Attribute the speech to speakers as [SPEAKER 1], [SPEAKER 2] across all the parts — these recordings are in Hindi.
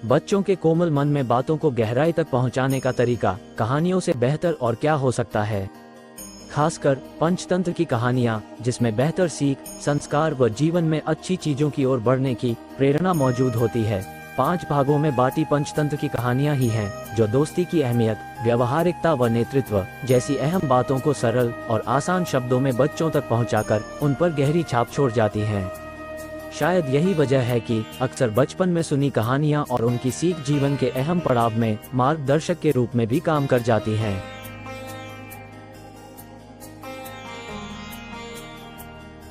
[SPEAKER 1] बच्चों के कोमल मन में बातों को गहराई तक पहुंचाने का तरीका कहानियों से बेहतर और क्या हो सकता है। खासकर पंचतंत्र की कहानियां, जिसमें बेहतर सीख, संस्कार व जीवन में अच्छी चीजों की ओर बढ़ने की प्रेरणा मौजूद होती है। 5 भागों में बाटी पंचतंत्र की कहानियां ही हैं, जो दोस्ती की अहमियत, व्यवहारिकता व नेतृत्व जैसी अहम बातों को सरल और आसान शब्दों में बच्चों तक पहुंचाकर उन पर गहरी छाप छोड़ जाती हैं। शायद यही वजह है कि अक्सर बचपन में सुनी कहानियां और उनकी सीख जीवन के अहम पड़ाव में मार्गदर्शक के रूप में भी काम कर जाती हैं।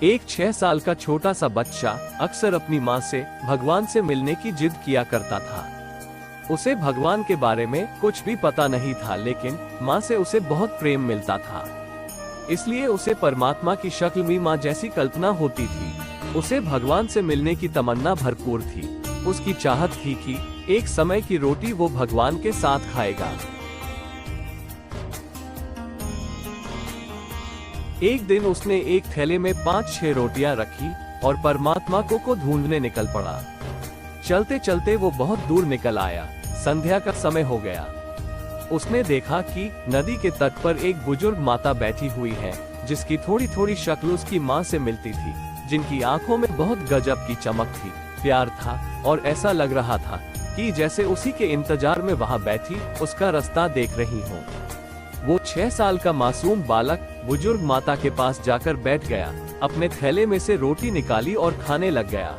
[SPEAKER 2] एक 6 साल का छोटा सा बच्चा अक्सर अपनी माँ से भगवान से मिलने की जिद किया करता था। उसे भगवान के बारे में कुछ भी पता नहीं था, लेकिन माँ से उसे बहुत प्रेम मिलता था। इसलिए उसे परमात्मा की शक्ल में माँ जैसी कल्पना होती थी। उसे भगवान से मिलने की तमन्ना भरपूर थी। उसकी चाहत थी कि एक समय की रोटी वो भगवान के साथ खाएगा। एक दिन उसने एक थैले में 5-6 रोटियां रखी और परमात्मा को ढूंढने निकल पड़ा। चलते चलते वो बहुत दूर निकल आया। संध्या का समय हो गया। उसने देखा कि नदी के तट पर एक बुजुर्ग माता बैठी हुई है, जिसकी थोड़ी थोड़ी शक्ल उसकी माँ से मिलती थी, जिनकी आंखों में बहुत गजब की चमक थी, प्यार था और ऐसा लग रहा था कि जैसे उसी के इंतजार में वहां बैठी उसका रास्ता देख रही हो। वो 6 साल का मासूम बालक बुजुर्ग माता के पास जाकर बैठ गया, अपने थैले में से रोटी निकाली और खाने लग गया।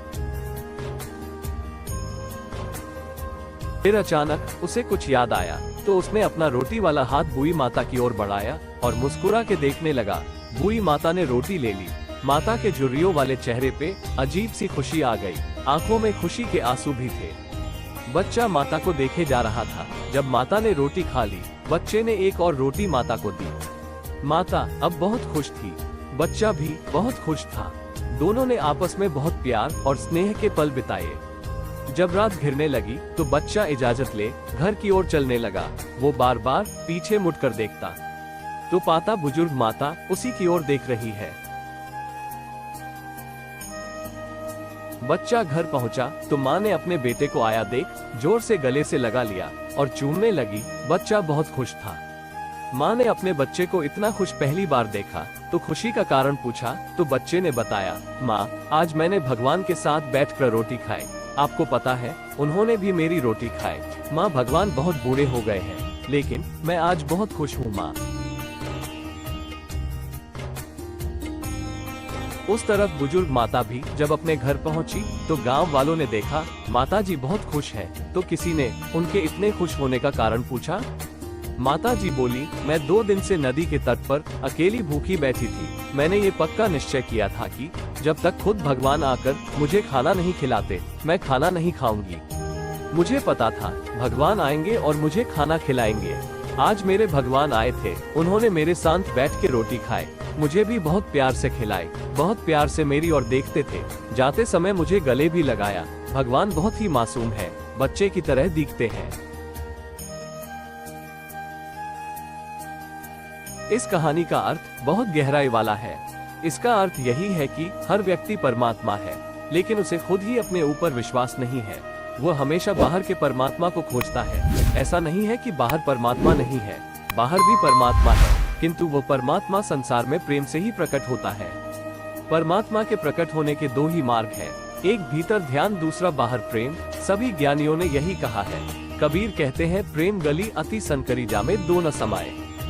[SPEAKER 2] फिर अचानक उसे कुछ याद आया, तो उसने अपना रोटी वाला हाथ बूढ़ी माता की ओर बढ़ाया और मुस्कुरा के देखने लगा। बूढ़ी माता ने रोटी ले ली। माता के झुर्रियों वाले चेहरे पे अजीब सी खुशी आ गई। आंखों में खुशी के आंसू भी थे। बच्चा माता को देखे जा रहा था। जब माता ने रोटी खा ली, बच्चे ने एक और रोटी माता को दी। माता अब बहुत खुश थी, बच्चा भी बहुत खुश था। दोनों ने आपस में बहुत प्यार और स्नेह के पल बिताए। जब रात घिरने लगी तो बच्चा इजाजत ले घर की ओर चलने लगा। वो बार बार पीछे मुड़कर देखता तो पाता बुजुर्ग माता उसी की ओर देख रही है। बच्चा घर पहुंचा तो माँ ने अपने बेटे को आया देख जोर से गले से लगा लिया और चूमने लगी। बच्चा बहुत खुश था। माँ ने अपने बच्चे को इतना खुश पहली बार देखा तो खुशी का कारण पूछा तो बच्चे ने बताया, माँ, आज मैंने भगवान के साथ बैठकर रोटी खाई। आपको पता है, उन्होंने भी मेरी रोटी खाई। माँ, भगवान बहुत बूढ़े हो गए हैं, लेकिन मैं आज बहुत खुश हूँ माँ। उस तरफ बुजुर्ग माता भी जब अपने घर पहुंची तो गांव वालों ने देखा माता जी बहुत खुश है, तो किसी ने उनके इतने खुश होने का कारण पूछा। माता जी बोली, मैं 2 दिन से नदी के तट पर अकेली भूखी बैठी थी। मैंने ये पक्का निश्चय किया था कि जब तक खुद भगवान आकर मुझे खाना नहीं खिलाते, मैं खाना नहीं खाऊंगी। मुझे पता था भगवान आएंगे और मुझे खाना खिलाएंगे। आज मेरे भगवान आए थे। उन्होंने मेरे साथ बैठ के रोटी खाए, मुझे भी बहुत प्यार से खिलाए, बहुत प्यार से मेरी ओर देखते थे। जाते समय मुझे गले भी लगाया। भगवान बहुत ही मासूम है, बच्चे की तरह दिखते हैं। इस कहानी का अर्थ बहुत गहराई वाला है। इसका अर्थ यही है कि हर व्यक्ति परमात्मा है, लेकिन उसे खुद ही अपने ऊपर विश्वास नहीं है। वो हमेशा बाहर के परमात्मा को खोजता है। ऐसा नहीं है कि बाहर परमात्मा नहीं है, बाहर भी परमात्मा है, किंतु वो परमात्मा संसार में प्रेम से ही प्रकट होता है। परमात्मा के प्रकट होने के 2 ही मार्ग हैं, एक भीतर ध्यान, दूसरा बाहर प्रेम। सभी ज्ञानियों ने यही कहा है। कबीर कहते हैं, प्रेम गली अति संकरी जामे दो न समाये।